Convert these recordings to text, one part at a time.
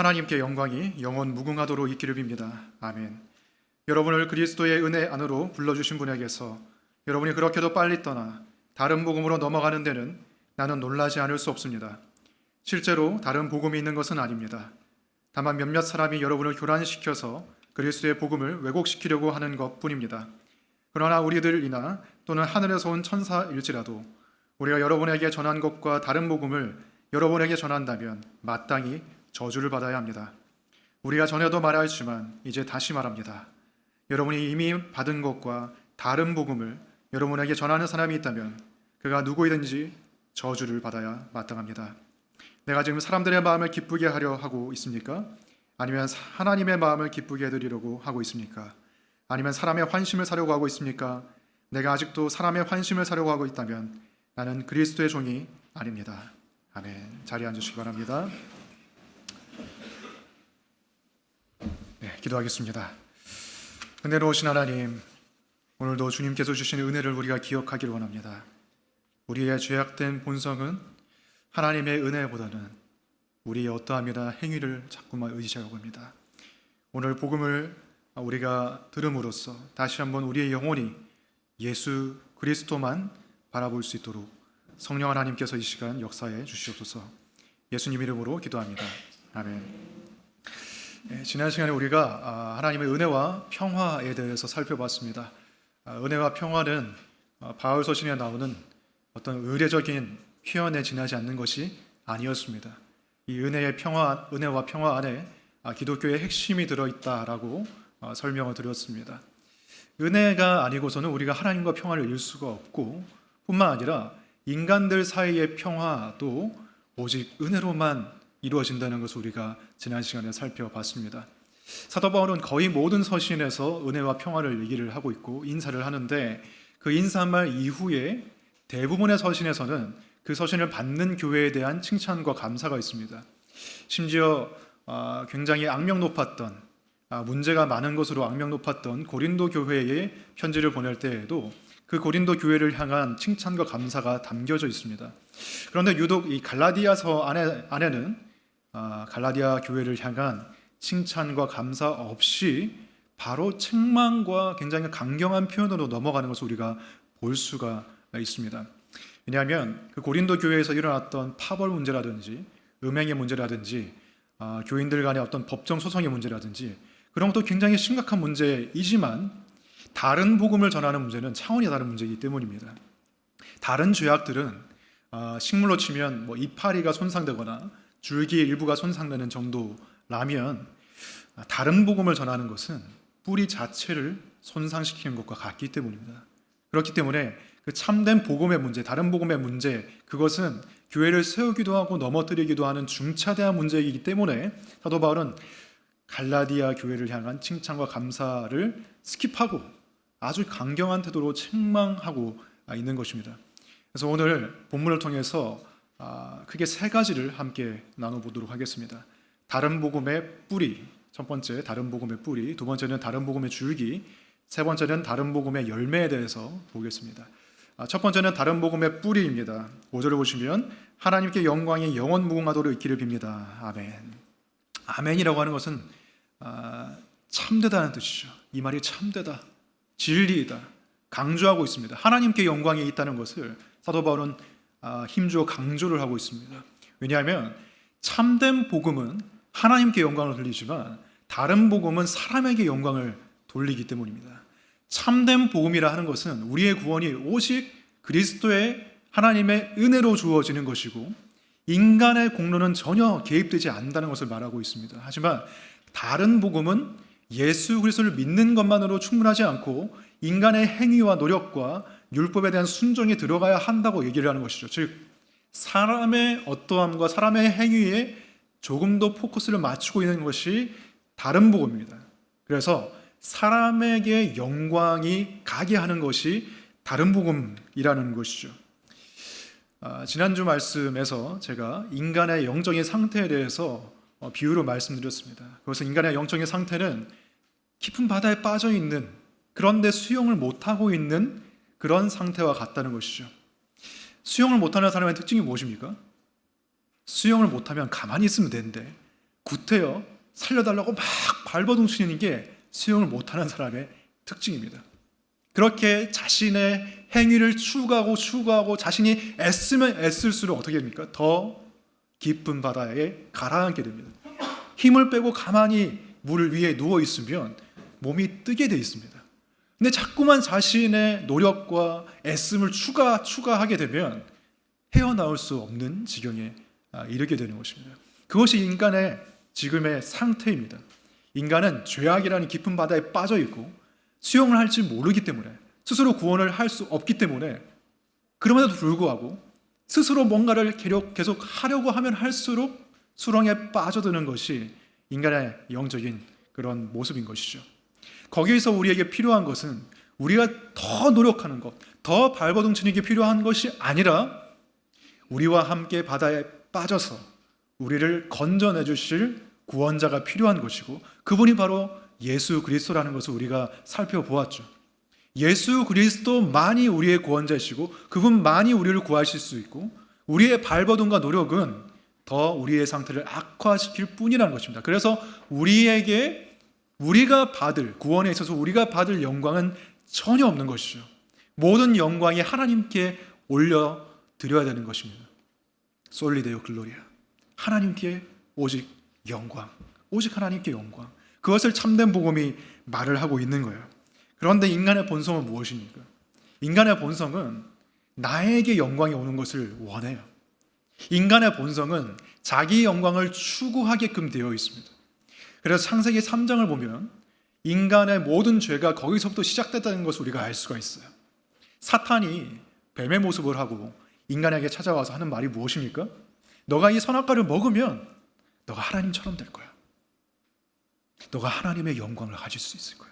하나님께 영광이 영원 무궁하도록 있기를 빕니다. 아멘. 여러분을 그리스도의 은혜 안으로 불러주신 분에게서 여러분이 그렇게도 빨리 떠나 다른 복음으로 넘어가는 데는 나는 놀라지 않을 수 없습니다. 실제로 다른 복음이 있는 것은 아닙니다. 다만 몇몇 사람이 여러분을 교란시켜서 그리스도의 복음을 왜곡시키려고 하는 것뿐입니다. 그러나 우리들이나 또는 하늘에서 온 천사일지라도 우리가 여러분에게 전한 것과 다른 복음을 여러분에게 전한다면 마땅히 저주를 받아야 합니다. 우리가 전에도 말하였지만 이제 다시 말합니다. 여러분이 이미 받은 것과 다른 복음을 여러분에게 전하는 사람이 있다면 그가 누구이든지 저주를 받아야 마땅합니다. 내가 지금 사람들의 마음을 기쁘게 하려 하고 있습니까? 아니면 하나님의 마음을 기쁘게 해드리려고 하고 있습니까? 아니면 사람의 환심을 사려고 하고 있습니까? 내가 아직도 사람의 환심을 사려고 하고 있다면 나는 그리스도의 종이 아닙니다. 아멘. 자리에 앉으시기 바랍니다. 네, 기도하겠습니다. 은혜로우신 하나님, 오늘도 주님께서 주신 은혜를 우리가 기억하기를 원합니다. 우리의 죄악된 본성은 하나님의 은혜보다는 우리의 어떠함이나 행위를 자꾸만 의지하고 합니다. 오늘 복음을 우리가 들음으로써 다시 한번 우리의 영혼이 예수 그리스도만 바라볼 수 있도록 성령 하나님께서 이 시간 역사해 주시옵소서. 예수님 이름으로 기도합니다. 아멘. 지난 시간에 우리가 하나님의 은혜와 평화에 대해서 살펴봤습니다. 은혜와 평화는 바울 서신에 나오는 어떤 의례적인 표현에 지나지 않는 것이 아니었습니다. 이 은혜와 평화 안에 기독교의 핵심이 들어있다라고 설명을 드렸습니다. 은혜가 아니고서는 우리가 하나님과 평화를 이룰 수가 없고, 뿐만 아니라 인간들 사이의 평화도 오직 은혜로만 이루어진다는 것을 우리가 지난 시간에 살펴봤습니다. 사도 바울은 거의 모든 서신에서 은혜와 평화를 얘기를 하고 있고 인사를 하는데, 그 인사말 이후에 대부분의 서신에서는 그 서신을 받는 교회에 대한 칭찬과 감사가 있습니다. 심지어 굉장히 악명 높았던, 문제가 많은 것으로 악명 높았던 고린도 교회에 편지를 보낼 때에도 그 고린도 교회를 향한 칭찬과 감사가 담겨져 있습니다. 그런데 유독 이 갈라디아서 안에는 갈라디아 교회를 향한 칭찬과 감사 없이 바로 책망과 굉장히 강경한 표현으로 넘어가는 것을 우리가 볼 수가 있습니다. 왜냐하면 그 고린도 교회에서 일어났던 파벌 문제라든지 음행의 문제라든지 교인들 간의 어떤 법정 소송의 문제라든지 그런 것도 굉장히 심각한 문제이지만 다른 복음을 전하는 문제는 차원이 다른 문제이기 때문입니다. 다른 죄악들은 식물로 치면 이파리가 손상되거나 줄기 일부가 손상되는 정도라면, 다른 복음을 전하는 것은 뿌리 자체를 손상시키는 것과 같기 때문입니다. 그렇기 때문에 그 참된 복음의 문제, 다른 복음의 문제, 그것은 교회를 세우기도 하고 넘어뜨리기도 하는 중차대한 문제이기 때문에 사도 바울은 갈라디아 교회를 향한 칭찬과 감사를 스킵하고 아주 강경한 태도로 책망하고 있는 것입니다. 그래서 오늘 본문을 통해서 크게 세 가지를 함께 나눠보도록 하겠습니다. 다른 복음의 뿌리, 첫 번째 다른 복음의 뿌리, 두 번째는 다른 복음의 줄기, 세 번째는 다른 복음의 열매에 대해서 보겠습니다. 첫 번째는 다른 복음의 뿌리입니다. 5절을 보시면 하나님께 영광이 영원 무궁하도록 있기를 빕니다. 아멘. 아멘이라고 하는 것은 참되다는 뜻이죠. 이 말이 참되다, 진리이다, 강조하고 있습니다. 하나님께 영광이 있다는 것을 사도 바울은 힘주어 강조를 하고 있습니다. 왜냐하면 참된 복음은 하나님께 영광을 돌리지만 다른 복음은 사람에게 영광을 돌리기 때문입니다. 참된 복음이라 하는 것은 우리의 구원이 오직 그리스도의 하나님의 은혜로 주어지는 것이고 인간의 공로는 전혀 개입되지 않는다는 것을 말하고 있습니다. 하지만 다른 복음은 예수 그리스도를 믿는 것만으로 충분하지 않고 인간의 행위와 노력과 율법에 대한 순종이 들어가야 한다고 얘기를 하는 것이죠. 즉 사람의 어떠함과 사람의 행위에 조금 더 포커스를 맞추고 있는 것이 다른 복음입니다. 그래서 사람에게 영광이 가게 하는 것이 다른 복음이라는 것이죠. 지난주 말씀에서 제가 인간의 영적인 상태에 대해서 비유로 말씀드렸습니다. 그래서 인간의 영적인 상태는 깊은 바다에 빠져 있는, 그런데 수영을 못하고 있는 그런 상태와 같다는 것이죠. 수영을 못하는 사람의 특징이 무엇입니까? 수영을 못하면 가만히 있으면 되는데 구태여 살려달라고 막 발버둥치는 게 수용을 못하는 사람의 특징입니다. 그렇게 자신의 행위를 추구하고 자신이 애쓰면 애쓸수록 어떻게 됩니까? 더 깊은 바다에 가라앉게 됩니다. 힘을 빼고 가만히 물 위에 누워 있으면 몸이 뜨게 돼 있습니다. 근데 자꾸만 자신의 노력과 애씀을 추가하게 되면 헤어나올 수 없는 지경에 이르게 되는 것입니다. 그것이 인간의 지금의 상태입니다. 인간은 죄악이라는 깊은 바다에 빠져 있고 수영을 할지 모르기 때문에, 스스로 구원을 할 수 없기 때문에, 그럼에도 불구하고 스스로 뭔가를 계속 하려고 하면 할수록 수렁에 빠져드는 것이 인간의 영적인 그런 모습인 것이죠. 거기에서 우리에게 필요한 것은 우리가 더 노력하는 것, 더 발버둥치는 게 필요한 것이 아니라 우리와 함께 바다에 빠져서 우리를 건져내 주실 구원자가 필요한 것이고, 그분이 바로 예수 그리스도라는 것을 우리가 살펴보았죠. 예수 그리스도만이 우리의 구원자이시고 그분만이 우리를 구하실 수 있고, 우리의 발버둥과 노력은 더 우리의 상태를 악화시킬 뿐이라는 것입니다. 그래서 우리가 받을 구원에 있어서 우리가 받을 영광은 전혀 없는 것이죠. 모든 영광이 하나님께 올려드려야 되는 것입니다. 솔리데오 글로리아, 하나님께 오직 영광, 오직 하나님께 영광, 그것을 참된 복음이 말을 하고 있는 거예요. 그런데 인간의 본성은 무엇입니까? 인간의 본성은 나에게 영광이 오는 것을 원해요. 인간의 본성은 자기 영광을 추구하게끔 되어 있습니다. 그래서 창세기 3장을 보면 인간의 모든 죄가 거기서부터 시작됐다는 것을 우리가 알 수가 있어요. 사탄이 뱀의 모습을 하고 인간에게 찾아와서 하는 말이 무엇입니까? 너가 이 선악과를 먹으면 너가 하나님처럼 될 거야. 너가 하나님의 영광을 가질 수 있을 거야.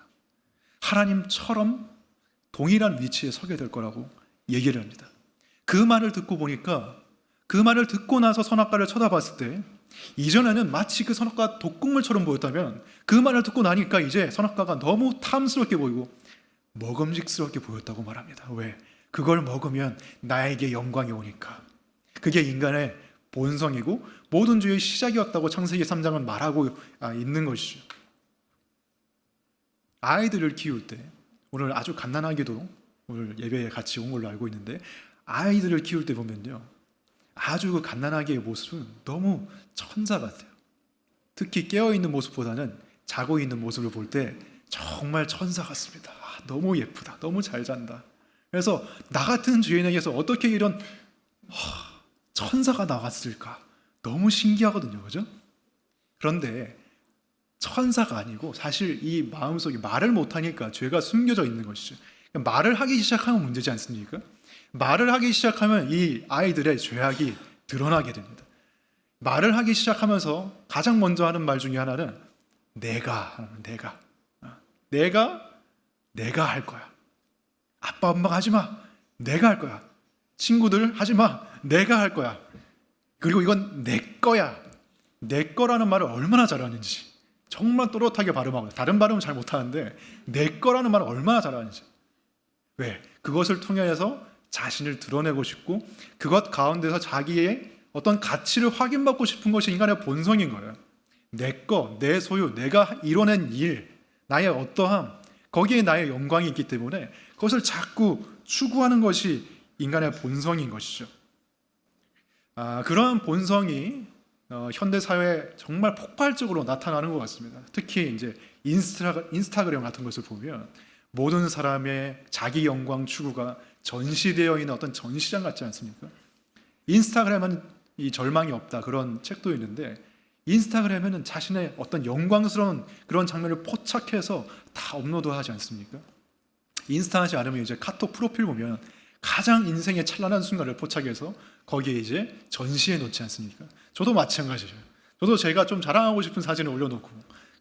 하나님처럼 동일한 위치에 서게 될 거라고 얘기를 합니다. 그 말을 듣고 보니까, 그 말을 듣고 나서 선악과를 쳐다봤을 때 이전에는 마치 그 선악과가 독극물처럼 보였다면, 그 말을 듣고 나니까 이제 선악과가 너무 탐스럽게 보이고 먹음직스럽게 보였다고 말합니다. 왜? 그걸 먹으면 나에게 영광이 오니까. 그게 인간의 본성이고 모든 죄의 시작이었다고 창세기 3장은 말하고 있는 것이죠. 아이들을 키울 때, 오늘 아주 갓난아기도 오늘 예배에 같이 온 걸로 알고 있는데, 아이들을 키울 때 보면요, 아주 그 갓난아기의 모습은 너무 천사 같아요. 특히 깨어있는 모습보다는 자고 있는 모습을 볼 때 정말 천사 같습니다. 너무 예쁘다, 너무 잘 잔다. 그래서 나 같은 주인에게서 어떻게 이런 천사가 나왔을까, 너무 신기하거든요, 그죠? 그런데 천사가 아니고 사실 이 마음속에 말을 못하니까 죄가 숨겨져 있는 것이죠. 말을 하기 시작하면 문제지 않습니까? 말을 하기 시작하면 이 아이들의 죄악이 드러나게 됩니다. 말을 하기 시작하면서 가장 먼저 하는 말 중에 하나는 내가 할 거야. 아빠 엄마가 하지 마, 내가 할 거야. 친구들 하지 마, 내가 할 거야. 그리고 이건 내 거야. 내 거라는 말을 얼마나 잘하는지 정말 또렷하게 발음하고, 다른 발음은 잘 못하는데 내 거라는 말을 얼마나 잘하는지. 왜? 그것을 통해서 자신을 드러내고 싶고 그것 가운데서 자기의 어떤 가치를 확인받고 싶은 것이 인간의 본성인 거예요. 내 거, 내 소유, 내가 이뤄낸 일, 나의 어떠함, 거기에 나의 영광이 있기 때문에 그것을 자꾸 추구하는 것이 인간의 본성인 것이죠. 그러한 본성이 현대 사회에 정말 폭발적으로 나타나는 것 같습니다. 특히 이제 인스타그램 같은 것을 보면 모든 사람의 자기 영광 추구가 전시되어 있는 어떤 전시장 같지 않습니까? 인스타그램은 이 절망이 없다, 그런 책도 있는데, 인스타그램에는 자신의 어떤 영광스러운 그런 장면을 포착해서 다 업로드하지 않습니까? 인스타하지 않으면 이제 카톡 프로필 보면 가장 인생의 찬란한 순간을 포착해서 거기에 이제 전시해 놓지 않습니까? 저도 마찬가지예요. 저도 제가 좀 자랑하고 싶은 사진을 올려놓고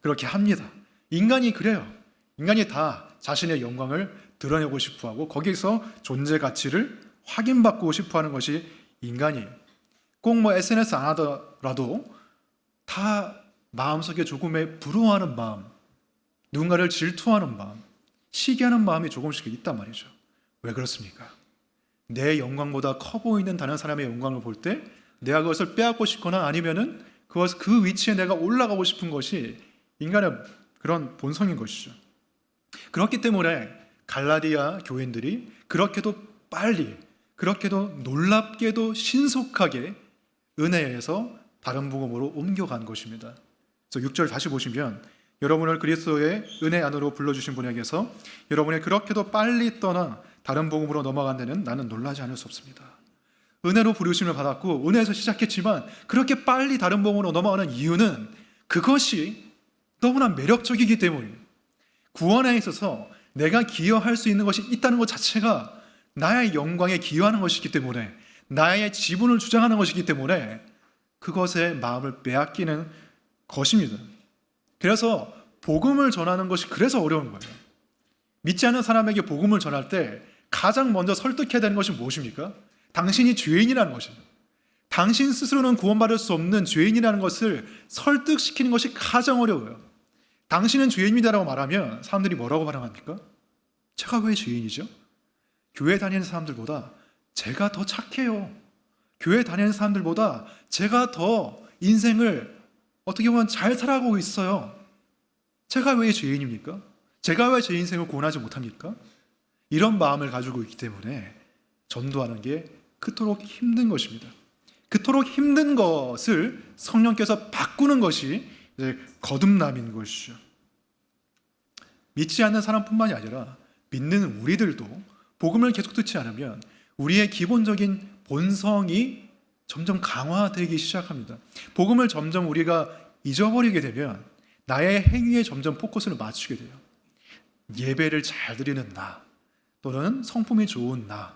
그렇게 합니다. 인간이 그래요. 인간이 다 자신의 영광을 드러내고 싶어하고 거기서 존재 가치를 확인받고 싶어하는 것이 인간이에요. 꼭 SNS 안 하더라도 다 마음속에 조금의 부러워하는 마음, 누군가를 질투하는 마음, 시기하는 마음이 조금씩 있단 말이죠. 왜 그렇습니까? 내 영광보다 커 보이는 다른 사람의 영광을 볼 때 내가 그것을 빼앗고 싶거나 아니면은 그 위치에 내가 올라가고 싶은 것이 인간의 그런 본성인 것이죠. 그렇기 때문에 갈라디아 교인들이 그렇게도 빨리, 그렇게도 놀랍게도 신속하게 은혜에서 다른 복음으로 옮겨간 것입니다. 그래서 6절 다시 보시면 여러분을 그리스도의 은혜 안으로 불러주신 분에게서 여러분이 그렇게도 빨리 떠나 다른 복음으로 넘어간 데는 나는 놀라지 않을 수 없습니다. 은혜로 부르심을 받았고 은혜에서 시작했지만 그렇게 빨리 다른 복음으로 넘어가는 이유는 그것이 너무나 매력적이기 때문입니다. 구원에 있어서 내가 기여할 수 있는 것이 있다는 것 자체가 나의 영광에 기여하는 것이기 때문에, 나의 지분을 주장하는 것이기 때문에 그것에 마음을 빼앗기는 것입니다. 그래서 복음을 전하는 것이 그래서 어려운 거예요. 믿지 않는 사람에게 복음을 전할 때 가장 먼저 설득해야 되는 것이 무엇입니까? 당신이 죄인이라는 것입니다. 당신 스스로는 구원받을 수 없는 죄인이라는 것을 설득시키는 것이 가장 어려워요. 당신은 죄인이다라고 말하면 사람들이 뭐라고 반응합니까? 제가 왜 죄인이죠? 교회 다니는 사람들보다 제가 더 착해요. 교회 다니는 사람들보다 제가 더 인생을 어떻게 보면 잘 살아가고 있어요. 제가 왜 죄인입니까? 제가 왜 제 인생을 구원하지 못합니까? 이런 마음을 가지고 있기 때문에 전도하는 게 그토록 힘든 것입니다. 그토록 힘든 것을 성령께서 바꾸는 것이 이제 거듭남인 것이죠. 믿지 않는 사람뿐만이 아니라 믿는 우리들도 복음을 계속 듣지 않으면 우리의 기본적인 본성이 점점 강화되기 시작합니다. 복음을 점점 우리가 잊어버리게 되면 나의 행위에 점점 포커스를 맞추게 돼요. 예배를 잘 드리는 나, 또는 성품이 좋은 나,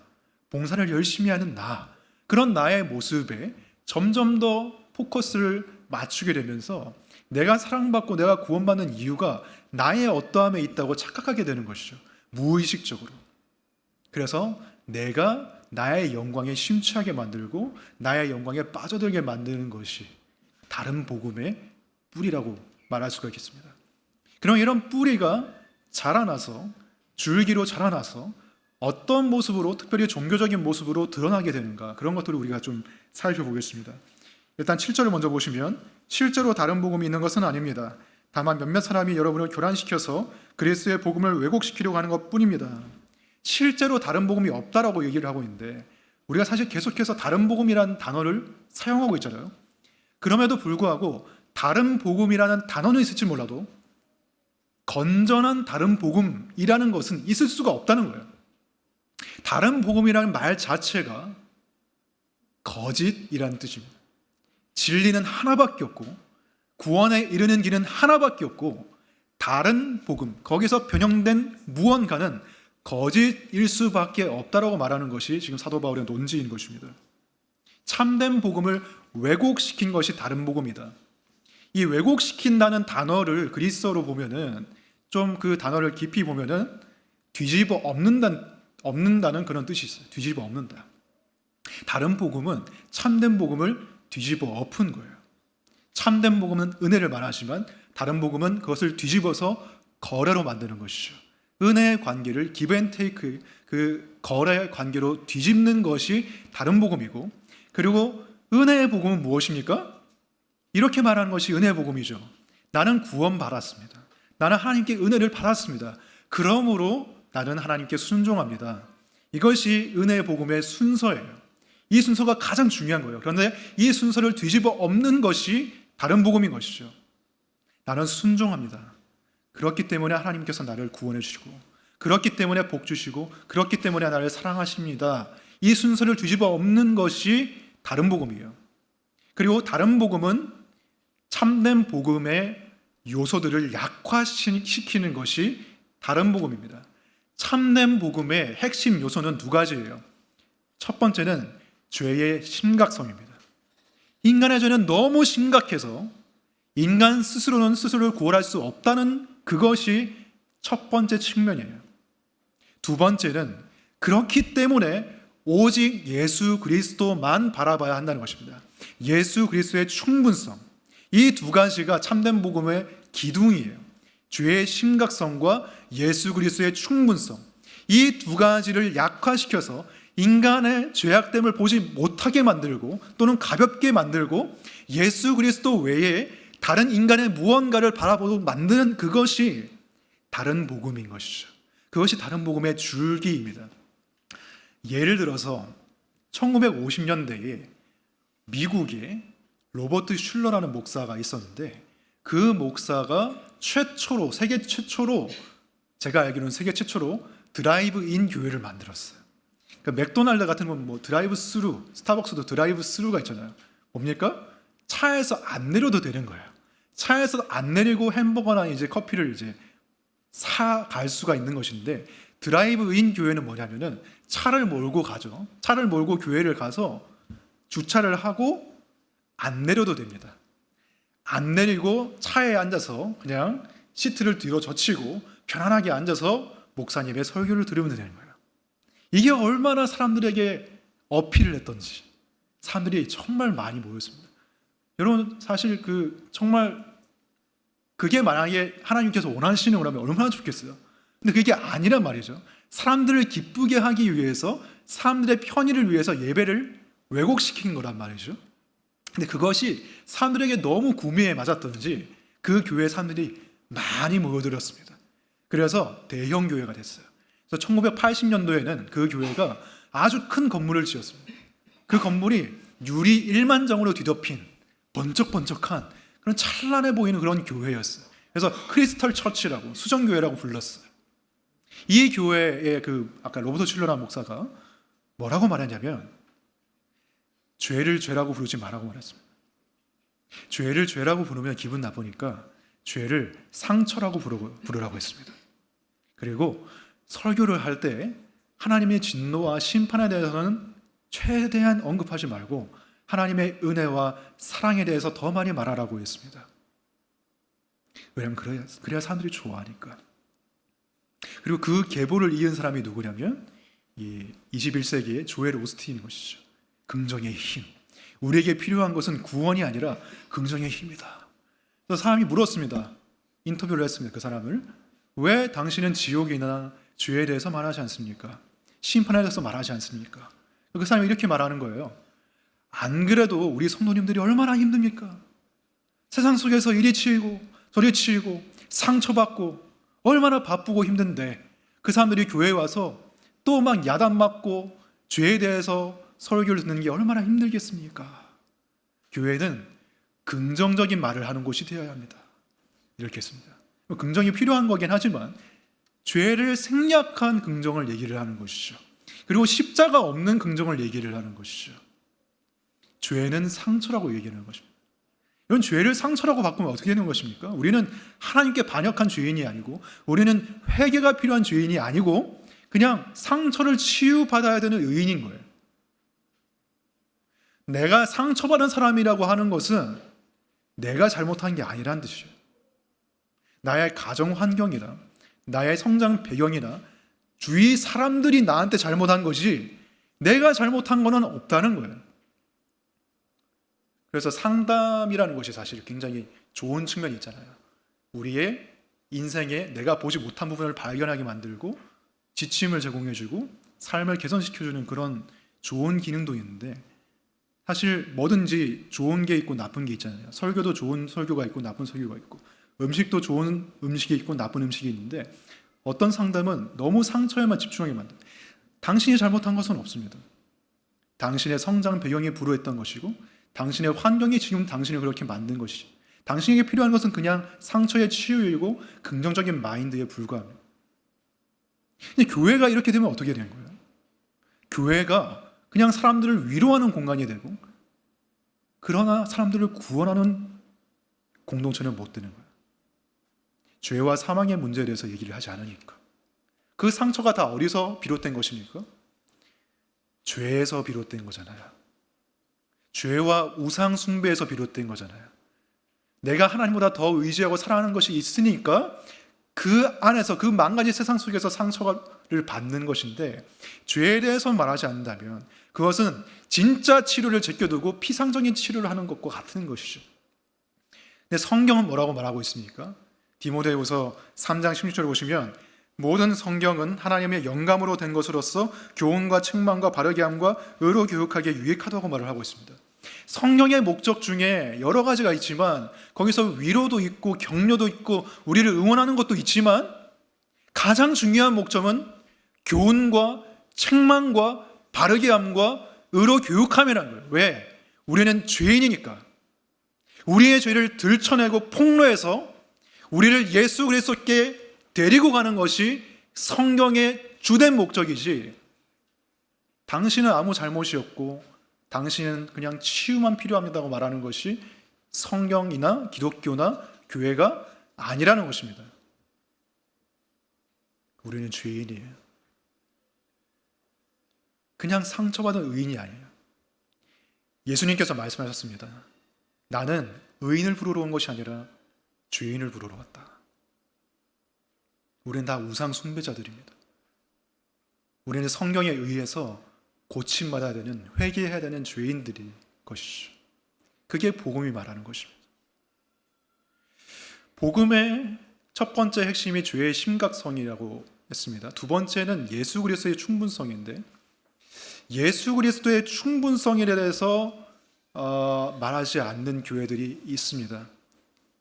봉사를 열심히 하는 나, 그런 나의 모습에 점점 더 포커스를 맞추게 되면서 내가 사랑받고 내가 구원받는 이유가 나의 어떠함에 있다고 착각하게 되는 것이죠. 무의식적으로. 그래서 내가 나의 영광에 심취하게 만들고 나의 영광에 빠져들게 만드는 것이 다른 복음의 뿌리라고 말할 수가 있겠습니다. 그럼 이런 뿌리가 자라나서, 줄기로 자라나서 어떤 모습으로, 특별히 종교적인 모습으로 드러나게 되는가, 그런 것들을 우리가 좀 살펴보겠습니다. 일단 7절을 먼저 보시면 실제로 다른 복음이 있는 것은 아닙니다. 다만 몇몇 사람이 여러분을 교란시켜서 그리스도의 복음을 왜곡시키려고 하는 것뿐입니다. 실제로 다른 복음이 없다라고 얘기를 하고 있는데 우리가 사실 계속해서 다른 복음이라는 단어를 사용하고 있잖아요. 그럼에도 불구하고 다른 복음이라는 단어는 있을지 몰라도 건전한 다른 복음이라는 것은 있을 수가 없다는 거예요. 다른 복음이라는 말 자체가 거짓이라는 뜻입니다. 진리는 하나밖에 없고 구원에 이르는 길은 하나밖에 없고 다른 복음, 거기서 변형된 무언가는 거짓일 수밖에 없다라고 말하는 것이 지금 사도 바울의 논지인 것입니다. 참된 복음을 왜곡시킨 것이 다른 복음이다. 이 왜곡시킨다는 단어를 그리스어로 보면은 좀 그 단어를 깊이 보면은 뒤집어 엎는다는 그런 뜻이 있어요. 뒤집어 엎는다. 다른 복음은 참된 복음을 뒤집어 엎은 거예요. 참된 복음은 은혜를 말하지만 다른 복음은 그것을 뒤집어서 거래로 만드는 것이죠. 은혜의 관계를 give and take, 그 거래의 관계로 뒤집는 것이 다른 복음이고, 그리고 은혜의 복음은 무엇입니까? 이렇게 말하는 것이 은혜의 복음이죠. 나는 구원받았습니다. 나는 하나님께 은혜를 받았습니다. 그러므로 나는 하나님께 순종합니다. 이것이 은혜의 복음의 순서예요. 이 순서가 가장 중요한 거예요. 그런데 이 순서를 뒤집어 엎는 것이 다른 복음인 것이죠. 나는 순종합니다. 그렇기 때문에 하나님께서 나를 구원해 주시고, 그렇기 때문에 복 주시고, 그렇기 때문에 나를 사랑하십니다. 이 순서를 뒤집어 엎는 것이 다른 복음이에요. 그리고 다른 복음은 참된 복음의 요소들을 약화시키는 것이 다른 복음입니다. 참된 복음의 핵심 요소는 두 가지예요. 첫 번째는 죄의 심각성입니다. 인간의 죄는 너무 심각해서 인간 스스로는 스스로를 구원할 수 없다는 그것이 첫 번째 측면이에요. 두 번째는 그렇기 때문에 오직 예수 그리스도만 바라봐야 한다는 것입니다. 예수 그리스도의 충분성, 이 두 가지가 참된 복음의 기둥이에요. 죄의 심각성과 예수 그리스도의 충분성, 이 두 가지를 약화시켜서 인간의 죄악됨을 보지 못하게 만들고 또는 가볍게 만들고 예수 그리스도 외에 다른 인간의 무언가를 바라보도록 만드는 그것이 다른 복음인 것이죠. 그것이 다른 복음의 줄기입니다. 예를 들어서 1950년대에 미국에 로버트 슐러라는 목사가 있었는데, 그 목사가 세계 최초로, 제가 알기로는 세계 최초로 드라이브인 교회를 만들었어요. 그러니까 맥도날드 같은 건 뭐 드라이브 스루, 스타벅스도 드라이브 스루가 있잖아요. 뭡니까? 차에서 안 내려도 되는 거예요. 차에서 안 내리고 햄버거나 이제 커피를 이제 사 갈 수가 있는 것인데, 드라이브인 교회는 뭐냐면은 차를 몰고 가죠. 차를 몰고 교회를 가서 주차를 하고 안 내려도 됩니다. 안 내리고 차에 앉아서 그냥 시트를 뒤로 젖히고 편안하게 앉아서 목사님의 설교를 들으면 되는 거예요. 이게 얼마나 사람들에게 어필을 했던지, 사람들이 정말 많이 모였습니다. 여러분, 사실 정말 그게 만약에 하나님께서 원하시는 거라면 얼마나 좋겠어요. 근데 그게 아니란 말이죠. 사람들을 기쁘게 하기 위해서, 사람들의 편의를 위해서 예배를 왜곡시킨 거란 말이죠. 근데 그것이 사람들에게 너무 구미에 맞았던지 그 교회 사람들이 많이 모여들었습니다. 그래서 대형 교회가 됐어요. 그래서 1980년도에는 그 교회가 아주 큰 건물을 지었습니다. 그 건물이 유리 1만장으로 뒤덮인 번쩍번쩍한 그런 찬란해 보이는 그런 교회였어요. 그래서 크리스털 처치라고, 수정교회라고 불렀어요. 이 교회의 아까 로버트 슐러라는 목사가 뭐라고 말했냐면, 죄를 죄라고 부르지 말라고 말했습니다. 죄를 죄라고 부르면 기분 나쁘니까 죄를 상처라고 부르라고 했습니다. 그리고 설교를 할 때 하나님의 진노와 심판에 대해서는 최대한 언급하지 말고 하나님의 은혜와 사랑에 대해서 더 많이 말하라고 했습니다. 왜냐하면 그래야 사람들이 좋아하니까. 그리고 그 계보를 이은 사람이 누구냐면 이 21세기의 조엘 오스틴인 것이죠. 긍정의 힘. 우리에게 필요한 것은 구원이 아니라 긍정의 힘이다. 그래서 사람이 물었습니다. 인터뷰를 했습니다. 그 사람을. 왜 당신은 지옥이나 죄에 대해서 말하지 않습니까? 심판에 대해서 말하지 않습니까? 그 사람이 이렇게 말하는 거예요. 안 그래도 우리 성도님들이 얼마나 힘듭니까? 세상 속에서 이리 치이고 저리 치이고 상처받고 얼마나 바쁘고 힘든데, 그 사람들이 교회에 와서 또 막 야단 맞고 죄에 대해서 설교를 듣는 게 얼마나 힘들겠습니까? 교회는 긍정적인 말을 하는 곳이 되어야 합니다. 이렇게 했습니다. 긍정이 필요한 거긴 하지만 죄를 생략한 긍정을 얘기를 하는 것이죠. 그리고 십자가 없는 긍정을 얘기를 하는 것이죠. 죄는 상처라고 얘기하는 것입니다. 이런 죄를 상처라고 바꾸면 어떻게 되는 것입니까? 우리는 하나님께 반역한 죄인이 아니고, 우리는 회개가 필요한 죄인이 아니고 그냥 상처를 치유받아야 되는 의인인 거예요. 내가 상처받은 사람이라고 하는 것은 내가 잘못한 게 아니란 뜻이에요. 나의 가정 환경이나 나의 성장 배경이나 주위 사람들이 나한테 잘못한 것이, 내가 잘못한 거는 없다는 거예요. 그래서 상담이라는 것이 사실 굉장히 좋은 측면이 있잖아요. 우리의 인생에 내가 보지 못한 부분을 발견하게 만들고 지침을 제공해주고 삶을 개선시켜주는 그런 좋은 기능도 있는데, 사실 뭐든지 좋은 게 있고 나쁜 게 있잖아요. 설교도 좋은 설교가 있고 나쁜 설교가 있고, 음식도 좋은 음식이 있고 나쁜 음식이 있는데, 어떤 상담은 너무 상처에만 집중하게 만듭니다. 당신이 잘못한 것은 없습니다. 당신의 성장 배경이 불우했던 것이고, 당신의 환경이 지금 당신을 그렇게 만든 것이지, 당신에게 필요한 것은 그냥 상처의 치유이고 긍정적인 마인드에 불과합니다. 근데 교회가 이렇게 되면 어떻게 되는 거예요? 교회가 그냥 사람들을 위로하는 공간이 되고, 그러나 사람들을 구원하는 공동체는 못 되는 거예요. 죄와 사망의 문제에 대해서 얘기를 하지 않으니까. 그 상처가 다 어디서 비롯된 것입니까? 죄에서 비롯된 거잖아요. 죄와 우상 숭배에서 비롯된 거잖아요. 내가 하나님보다 더 의지하고 사랑하는 것이 있으니까 그 안에서, 그 망가진 세상 속에서 상처를 받는 것인데, 죄에 대해서 말하지 않는다면 그것은 진짜 치료를 제껴두고 피상적인 치료를 하는 것과 같은 것이죠. 근데 성경은 뭐라고 말하고 있습니까? 디모데후서 3장 16절을 보시면, 모든 성경은 하나님의 영감으로 된 것으로서 교훈과 책망과 바르게 함과 의로 교육하기에 유익하다고 말을 하고 있습니다. 성경의 목적 중에 여러 가지가 있지만 거기서 위로도 있고 격려도 있고 우리를 응원하는 것도 있지만 가장 중요한 목적은 교훈과 책망과 바르게 함과 의로 교육함이라는 거예요. 왜? 우리는 죄인이니까. 우리의 죄를 들춰내고 폭로해서 우리를 예수 그리스도께 데리고 가는 것이 성경의 주된 목적이지, 당신은 아무 잘못이 없고 당신은 그냥 치유만 필요합니다고 말하는 것이 성경이나 기독교나 교회가 아니라는 것입니다. 우리는 죄인이에요. 그냥 상처받은 의인이 아니에요. 예수님께서 말씀하셨습니다. 나는 의인을 부르러 온 것이 아니라 죄인을 부르러 왔다. 우리는 다 우상 숭배자들입니다. 우리는 성경에 의해서 고침받아야 되는, 회개해야 되는 죄인들이 것이죠. 그게 복음이 말하는 것입니다. 복음의 첫 번째 핵심이 죄의 심각성이라고 했습니다. 두 번째는 예수 그리스도의 충분성인데, 예수 그리스도의 충분성에 대해서 말하지 않는 교회들이 있습니다.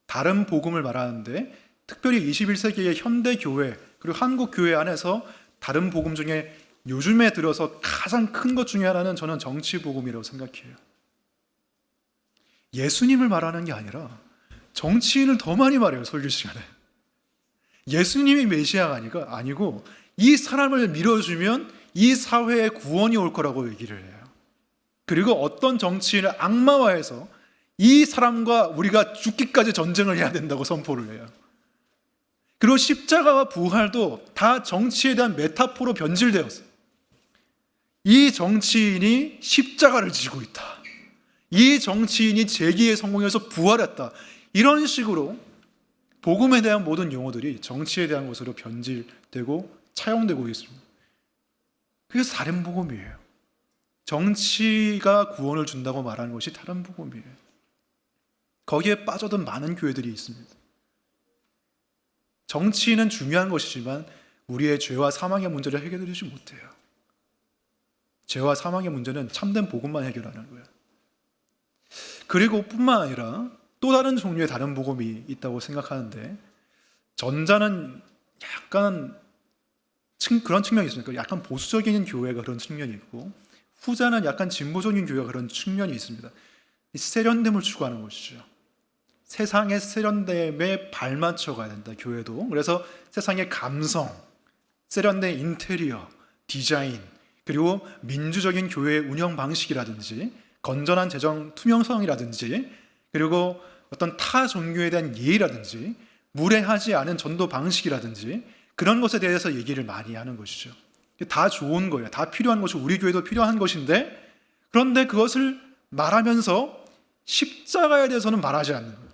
다른 복음을 말하는데 특별히 21세기의 현대 교회 그리고 한국 교회 안에서 다른 복음 중에 요즘에 들어서 가장 큰 것 중에 하나는 저는 정치 복음이라고 생각해요. 예수님을 말하는 게 아니라 정치인을 더 많이 말해요, 설교 시간에. 예수님이 메시아가 아니고 이 사람을 밀어주면 이 사회에 구원이 올 거라고 얘기를 해요. 그리고 어떤 정치인을 악마화해서 이 사람과 우리가 죽기까지 전쟁을 해야 된다고 선포를 해요. 그리고 십자가와 부활도 다 정치에 대한 메타포로 변질되었어요. 이 정치인이 십자가를 지고 있다. 이 정치인이 재기에 성공해서 부활했다. 이런 식으로 복음에 대한 모든 용어들이 정치에 대한 것으로 변질되고 차용되고 있습니다. 그래서 다른 복음이에요. 정치가 구원을 준다고 말하는 것이 다른 복음이에요. 거기에 빠져든 많은 교회들이 있습니다. 정치는 중요한 것이지만 우리의 죄와 사망의 문제를 해결해 주지 못해요. 죄와 사망의 문제는 참된 복음만 해결하는 거예요. 그리고 뿐만 아니라 또 다른 종류의 다른 복음이 있다고 생각하는데, 전자는 약간 그런 측면이 있습니다. 약간 보수적인 교회가 그런 측면이 있고, 후자는 약간 진보적인 교회가 그런 측면이 있습니다. 세련됨을 추구하는 것이죠. 세상의 세련됨에 발맞춰 가야 된다, 교회도. 그래서 세상의 감성, 세련된 인테리어, 디자인, 그리고 민주적인 교회 운영 방식이라든지 건전한 재정 투명성이라든지, 그리고 어떤 타 종교에 대한 예의라든지 무례하지 않은 전도 방식이라든지 그런 것에 대해서 얘기를 많이 하는 것이죠. 다 좋은 거예요. 다 필요한 것이 우리 교회도 필요한 것인데, 그런데 그것을 말하면서 십자가에 대해서는 말하지 않는 거예요.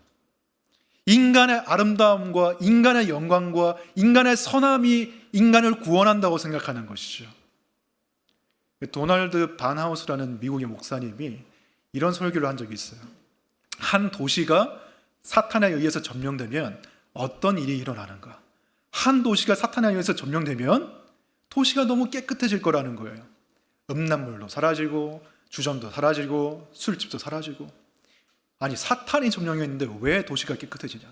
인간의 아름다움과 인간의 영광과 인간의 선함이 인간을 구원한다고 생각하는 것이죠. 도널드 반하우스라는 미국의 목사님이 이런 설교를 한 적이 있어요. 한 도시가 사탄에 의해서 점령되면 어떤 일이 일어나는가? 한 도시가 사탄에 의해서 점령되면 도시가 너무 깨끗해질 거라는 거예요. 음란물도 사라지고 주점도 사라지고 술집도 사라지고. 아니, 사탄이 점령했는데 왜 도시가 깨끗해지냐?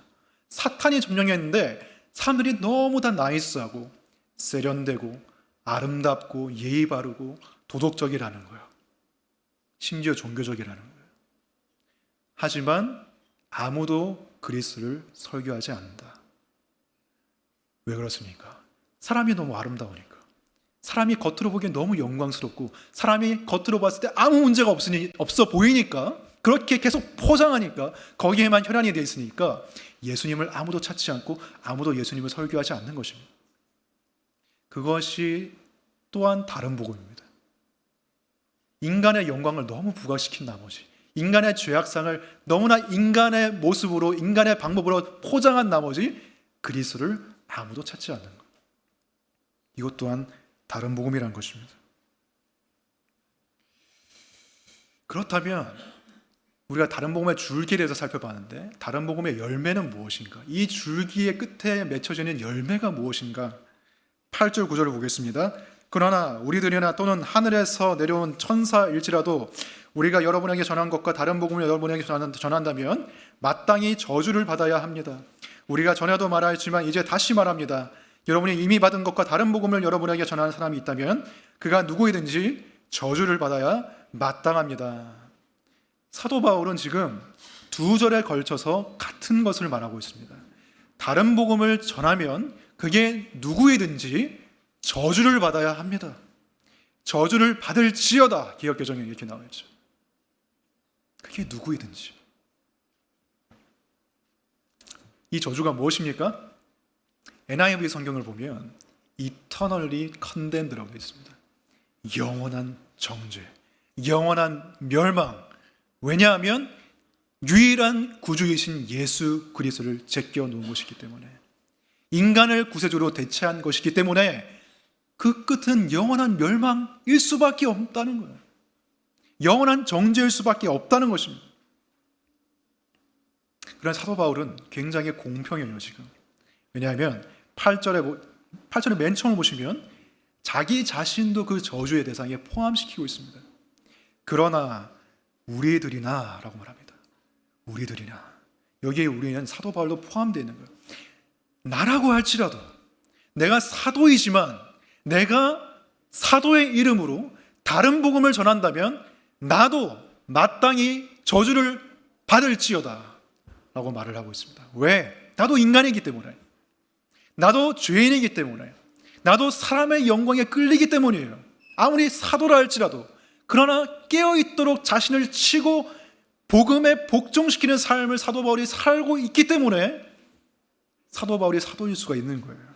사탄이 점령했는데 사람들이 너무 다 나이스하고 세련되고 아름답고 예의 바르고 도덕적이라는 거예요. 심지어 종교적이라는 거예요. 하지만 아무도 그리스도를 설교하지 않는다. 왜 그렇습니까? 사람이 너무 아름다우니까. 사람이 겉으로 보기엔 너무 영광스럽고 사람이 겉으로 봤을 때 아무 문제가 없어 보이니까, 그렇게 계속 포장하니까, 거기에만 혈안이 되어 있으니까 예수님을 아무도 찾지 않고 아무도 예수님을 설교하지 않는 것입니다. 그것이 또한 다른 복음입니다. 인간의 영광을 너무 부각시킨 나머지, 인간의 죄악상을 너무나 인간의 모습으로, 인간의 방법으로 포장한 나머지 그리스도를 아무도 찾지 않는 것. 이것 또한 다른 복음이라는 것입니다. 그렇다면 우리가 다른 복음의 줄기에 대해서 살펴봤는데, 다른 복음의 열매는 무엇인가? 이 줄기의 끝에 맺혀지는 열매가 무엇인가 8절 9절을 보겠습니다. 그러나 우리들이나 또는 하늘에서 내려온 천사일지라도 우리가 여러분에게 전한 것과 다른 복음을 여러분에게 전한다면 마땅히 저주를 받아야 합니다. 우리가 전에도 말하였지만 이제 다시 말합니다. 여러분이 이미 받은 것과 다른 복음을 여러분에게 전하는 사람이 있다면 그가 누구이든지 저주를 받아야 마땅합니다. 사도 바울은 지금 두 절에 걸쳐서 같은 것을 말하고 있습니다. 다른 복음을 전하면 그게 누구이든지 저주를 받아야 합니다. 저주를 받을지어다. 기억개정에 이렇게 나와 있죠. 그게 누구이든지. 이 저주가 무엇입니까? NIV 성경을 보면 eternally condemned라고 있습니다. 영원한 정죄, 영원한 멸망. 왜냐하면 유일한 구주이신 예수 그리스도를 제껴 놓은 것이기 때문에, 인간을 구세주로 대체한 것이기 때문에 그 끝은 영원한 멸망일 수밖에 없다는 거예요. 영원한 정죄일 수밖에 없다는 것입니다. 그런 사도 바울은 굉장히 공평해요 지금. 왜냐하면 8절의 맨 처음을 보시면 자기 자신도 그 저주의 대상에 포함시키고 있습니다. 그러나 우리들이나 라고 말합니다. 우리들이나. 여기에 우리는 사도 바울도 포함되어 있는 거예요. 나라고 할지라도 내가 사도이지만 내가 사도의 이름으로 다른 복음을 전한다면 나도 마땅히 저주를 받을지어다 라고 말을 하고 있습니다. 왜? 나도 인간이기 때문에, 나도 죄인이기 때문에, 나도 사람의 영광에 끌리기 때문이에요. 아무리 사도라 할지라도. 그러나 깨어있도록 자신을 치고 복음에 복종시키는 삶을 사도 바울이 살고 있기 때문에 사도 바울이 사도일 수가 있는 거예요.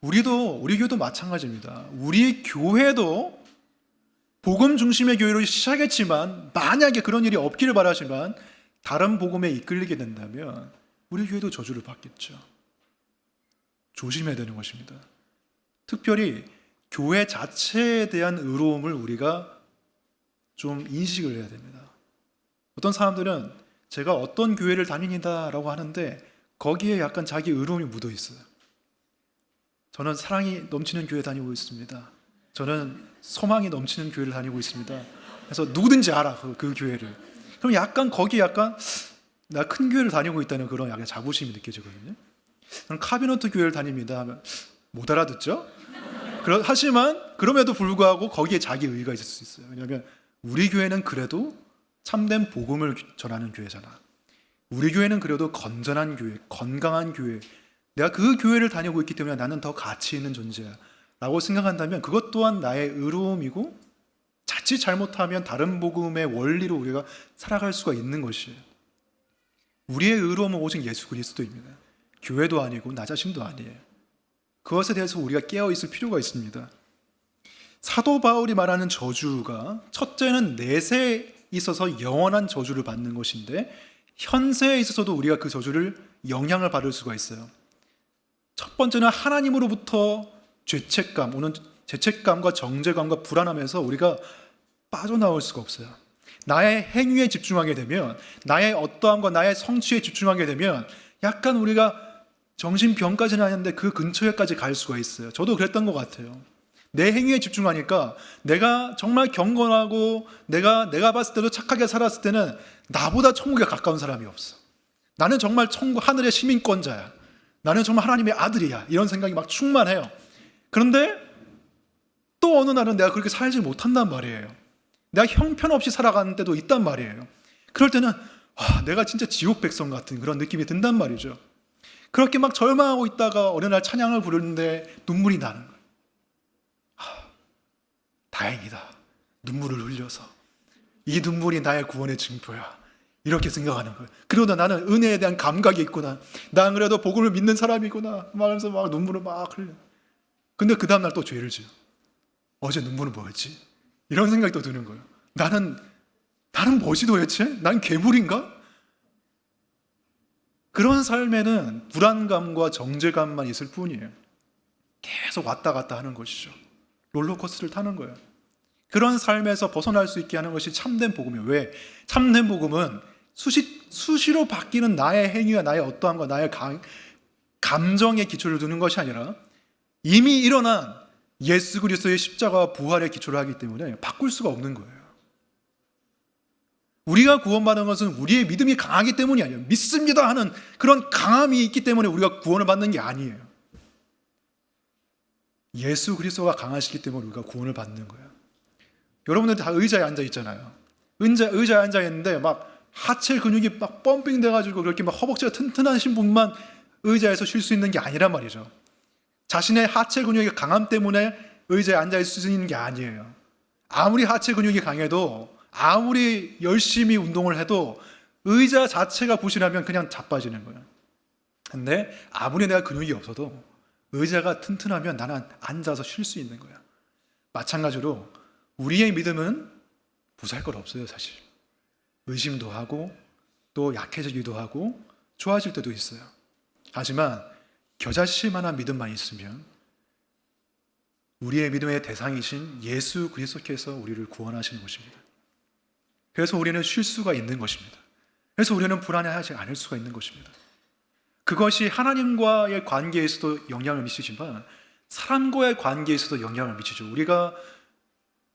우리 교회도 마찬가지입니다. 우리 교회도 복음 중심의 교회로 시작했지만 만약에 그런 일이 없기를 바라지만 다른 복음에 이끌리게 된다면 우리 교회도 저주를 받겠죠. 조심해야 되는 것입니다. 특별히 교회 자체에 대한 의로움을 우리가 좀 인식을 해야 됩니다. 어떤 사람들은 제가 어떤 교회를 다닙니다라고 하는데 거기에 약간 자기 의로움이 묻어 있어요. 저는 사랑이 넘치는 교회 다니고 있습니다. 저는 소망이 넘치는 교회를 다니고 있습니다. 그래서 누구든지 알아 그 교회를. 그럼 약간 거기 약간 나 큰 교회를 다니고 있다는 그런 약간 자부심이 느껴지거든요. 저는 카비너트 교회를 다닙니다 하면 못 알아듣죠? 하지만 그럼에도 불구하고 거기에 자기 의의가 있을 수 있어요. 왜냐하면 우리 교회는 그래도 참된 복음을 전하는 교회잖아. 우리 교회는 그래도 건전한 교회, 건강한 교회. 내가 그 교회를 다니고 있기 때문에 나는 더 가치 있는 존재야 라고 생각한다면 그것 또한 나의 의로움이고 자칫 잘못하면 다른 복음의 원리로 우리가 살아갈 수가 있는 것이에요. 우리의 의로움은 오직 예수 그리스도입니다. 교회도 아니고 나 자신도 아니에요. 그것에 대해서 우리가 깨어있을 필요가 있습니다. 사도 바울이 말하는 저주가 첫째는 내세에 있어서 영원한 저주를 받는 것인데 현세에 있어서도 우리가 그 저주를 영향을 받을 수가 있어요. 첫 번째는 하나님으로부터 죄책감과 정죄감과 불안함에서 우리가 빠져나올 수가 없어요. 나의 행위에 집중하게 되면, 나의 어떠함과 나의 성취에 집중하게 되면 약간 우리가 정신병까지는 아닌데 그 근처에까지 갈 수가 있어요. 저도 그랬던 것 같아요. 내 행위에 집중하니까 내가 정말 경건하고 내가 봤을 때도 착하게 살았을 때는 나보다 천국에 가까운 사람이 없어. 나는 정말 천국 하늘의 시민권자야. 나는 정말 하나님의 아들이야. 이런 생각이 막 충만해요. 그런데 또 어느 날은 내가 그렇게 살지 못한단 말이에요. 내가 형편없이 살아가는 때도 있단 말이에요. 그럴 때는 내가 진짜 지옥 백성 같은 그런 느낌이 든단 말이죠. 그렇게 막 절망하고 있다가 어느 날 찬양을 부르는데 눈물이 나는 거예요. 다행이다. 눈물을 흘려서 이 눈물이 나의 구원의 증표야. 이렇게 생각하는 거예요. 그러다 나는 은혜에 대한 감각이 있구나. 난 그래도 복음을 믿는 사람이구나. 말하면서 막 눈물을 막 흘려. 근데 그 다음날 또 죄를 지어. 어제 눈물은 뭐였지? 이런 생각이 또 드는 거예요. 나는 뭐지 도대체? 난 괴물인가? 그런 삶에는 불안감과 정죄감만 있을 뿐이에요. 계속 왔다 갔다 하는 것이죠. 롤러코스터를 타는 거예요. 그런 삶에서 벗어날 수 있게 하는 것이 참된 복음이에요. 왜? 참된 복음은 수시로 바뀌는 나의 행위와 나의 어떠함과 나의 감정의 기초를 두는 것이 아니라 이미 일어난 예수 그리스도의 십자가와 부활의 기초를 하기 때문에 바꿀 수가 없는 거예요. 우리가 구원받은 것은 우리의 믿음이 강하기 때문이 아니에요. 믿습니다 하는 그런 강함이 있기 때문에 우리가 구원을 받는 게 아니에요. 예수 그리스도가 강하시기 때문에 우리가 구원을 받는 거예요. 여러분들 다 의자에 앉아 있잖아요. 의자에 앉아 있는데 막 하체 근육이 막 펌핑 돼가지고 그렇게 막 허벅지가 튼튼하신 분만 의자에서 쉴 수 있는 게 아니란 말이죠. 자신의 하체 근육이 강함 때문에 의자에 앉아 있을 수 있는 게 아니에요. 아무리 하체 근육이 강해도, 아무리 열심히 운동을 해도 의자 자체가 부실하면 그냥 자빠지는 거예요. 근데 아무리 내가 근육이 없어도 의자가 튼튼하면 나는 앉아서 쉴 수 있는 거예요. 마찬가지로 우리의 믿음은 보잘 것 없어요, 사실. 의심도 하고 또 약해지기도 하고 좋아질 때도 있어요. 하지만 겨자씨 만한 믿음만 있으면 우리의 믿음의 대상이신 예수 그리스도께서 우리를 구원하시는 것입니다. 그래서 우리는 쉴 수가 있는 것입니다. 그래서 우리는 불안해하지 않을 수가 있는 것입니다. 그것이 하나님과의 관계에서도 영향을 미치지만 사람과의 관계에서도 영향을 미치죠. 우리가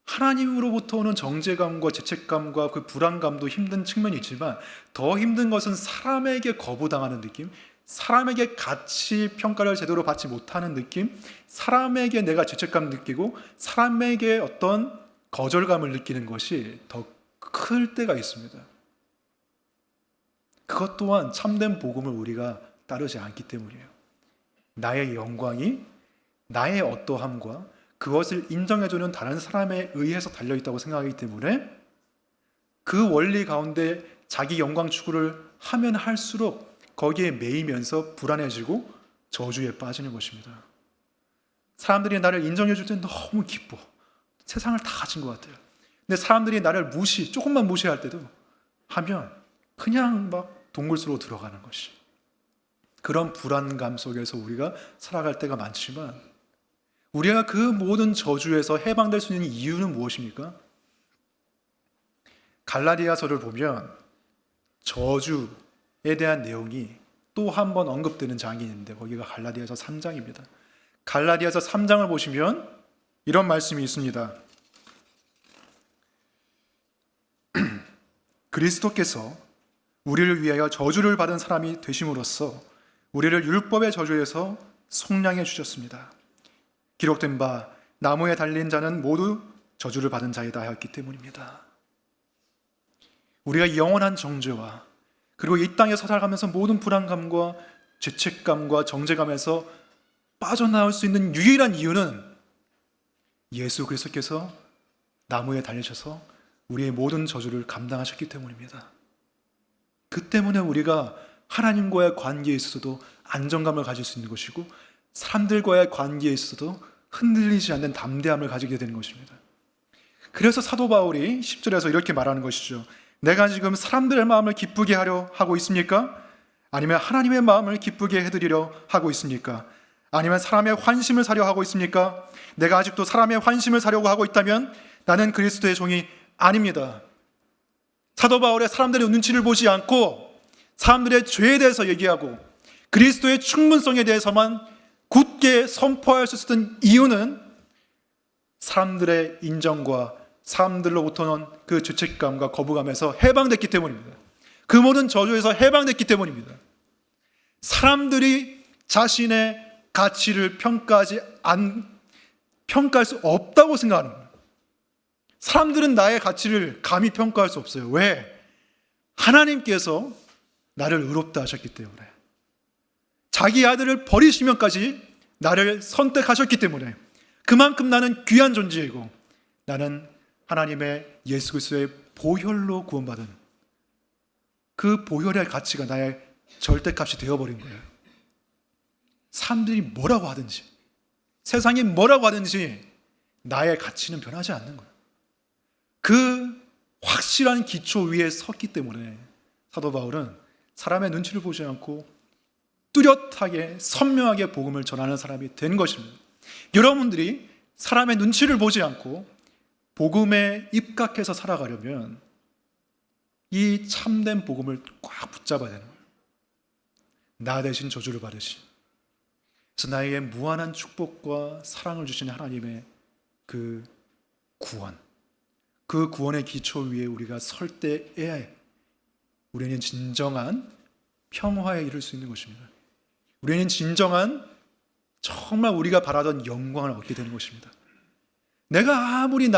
하나님으로부터 오는 정죄감과 죄책감과 그 불안감도 힘든 측면이 있지만 더 힘든 것은 사람에게 거부당하는 느낌, 사람에게 가치 평가를 제대로 받지 못하는 느낌, 사람에게 내가 죄책감 느끼고 사람에게 어떤 거절감을 느끼는 것이 더 클 때가 있습니다. 그것 또한 참된 복음을 우리가 따르지 않기 때문이에요. 나의 영광이 나의 어떠함과 그것을 인정해주는 다른 사람에 의해서 달려있다고 생각하기 때문에 그 원리 가운데 자기 영광 추구를 하면 할수록 거기에 매이면서 불안해지고 저주에 빠지는 것입니다. 사람들이 나를 인정해줄 때 너무 기뻐. 세상을 다 가진 것 같아요. 근데 사람들이 나를 조금만 무시할 때도 하면 그냥 막 동굴 속으로 들어가는 것이. 그런 불안감 속에서 우리가 살아갈 때가 많지만 우리가 그 모든 저주에서 해방될 수 있는 이유는 무엇입니까? 갈라디아서를 보면 저주에 대한 내용이 또 한 번 언급되는 장이 있는데 거기가 갈라디아서 3장입니다. 갈라디아서 3장을 보시면 이런 말씀이 있습니다. 그리스도께서 우리를 위하여 저주를 받은 사람이 되심으로써 우리를 율법의 저주에서 속량해 주셨습니다. 기록된 바 나무에 달린 자는 모두 저주를 받은 자이다 하였기 때문입니다. 우리가 영원한 정죄와 그리고 이 땅에서 살아가면서 모든 불안감과 죄책감과 정죄감에서 빠져나올 수 있는 유일한 이유는 예수 그리스도께서 나무에 달리셔서 우리의 모든 저주를 감당하셨기 때문입니다. 그 때문에 우리가 하나님과의 관계에 있어서도 안정감을 가질 수 있는 것이고 사람들과의 관계에 있어서도 흔들리지 않는 담대함을 가지게 되는 것입니다. 그래서 사도 바울이 10절에서 이렇게 말하는 것이죠. 내가 지금 사람들의 마음을 기쁘게 하려 하고 있습니까? 아니면 하나님의 마음을 기쁘게 해드리려 하고 있습니까? 아니면 사람의 환심을 사려 하고 있습니까? 내가 아직도 사람의 환심을 사려고 하고 있다면 나는 그리스도의 종이 아닙니다. 사도 바울의 사람들의 눈치를 보지 않고 사람들의 죄에 대해서 얘기하고 그리스도의 충분성에 대해서만 굳게 선포할 수 있었던 이유는 사람들의 인정과 사람들로부터는 그 죄책감과 거부감에서 해방됐기 때문입니다. 그 모든 저주에서 해방됐기 때문입니다. 사람들이 자신의 가치를 평가할 수 없다고 생각하는 거예요. 사람들은 나의 가치를 감히 평가할 수 없어요. 왜? 하나님께서 나를 의롭다 하셨기 때문에, 자기 아들을 버리시면까지 나를 선택하셨기 때문에, 그만큼 나는 귀한 존재이고 나는 하나님의 예수 그리스도의 보혈로 구원받은 그 보혈의 가치가 나의 절대값이 되어버린 거예요. 사람들이 뭐라고 하든지, 세상이 뭐라고 하든지 나의 가치는 변하지 않는 거예요. 그 확실한 기초 위에 섰기 때문에 사도 바울은 사람의 눈치를 보지 않고 뚜렷하게 선명하게 복음을 전하는 사람이 된 것입니다. 여러분들이 사람의 눈치를 보지 않고 복음에 입각해서 살아가려면 이 참된 복음을 꽉 붙잡아야 되는 거예요. 나 대신 저주를 받으신 그래서 나에게 무한한 축복과 사랑을 주시는 하나님의 그 구원, 그 구원의 기초 위에 우리가 설 때에 우리는 진정한 평화에 이를 수 있는 것입니다. 우리는 진정한 정말 우리가 바라던 영광을 얻게 되는 것입니다. 내가 아무리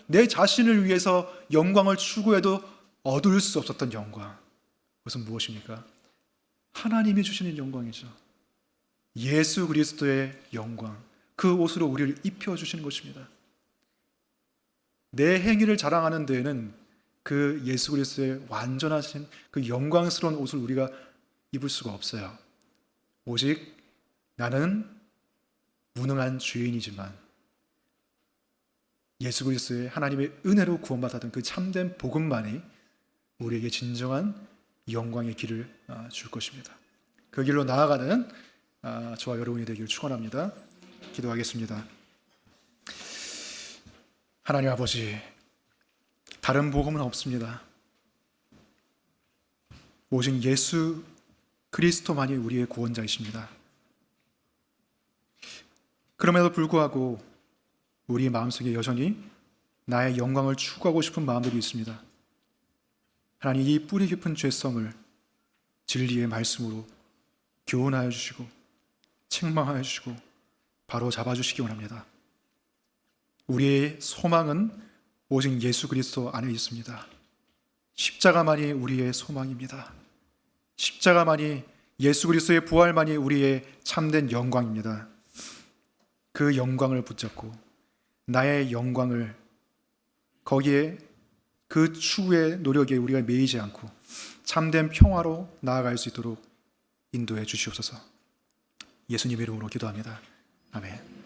내 자신을 위해서 영광을 추구해도 얻을 수 없었던 영광, 그것은 무엇입니까? 하나님이 주시는 영광이죠. 예수 그리스도의 영광, 그 옷으로 우리를 입혀주시는 것입니다. 내 행위를 자랑하는 데에는 그 예수 그리스도의 완전하신 그 영광스러운 옷을 우리가 입을 수가 없어요. 오직 나는 무능한 죄인이지만 예수 그리스도의 하나님의 은혜로 구원받았던 그 참된 복음만이 우리에게 진정한 영광의 길을 줄 것입니다. 그 길로 나아가는 저와 여러분이 되기를 축원합니다. 기도하겠습니다. 하나님 아버지, 다른 복음은 없습니다. 오직 예수 그리스도만이 우리의 구원자이십니다. 그럼에도 불구하고 우리 마음속에 여전히 나의 영광을 추구하고 싶은 마음들이 있습니다. 하나님, 이 뿌리 깊은 죄성을 진리의 말씀으로 교훈하여 주시고 책망하여 주시고 바로 잡아주시기 원합니다. 우리의 소망은 오직 예수 그리스도 안에 있습니다. 십자가만이 우리의 소망입니다. 십자가만이, 예수 그리스도의 부활만이 우리의 참된 영광입니다. 그 영광을 붙잡고 나의 영광을 거기에 그 추구의 노력에 우리가 매이지 않고 참된 평화로 나아갈 수 있도록 인도해 주시옵소서. 예수님 이름으로 기도합니다. 아멘.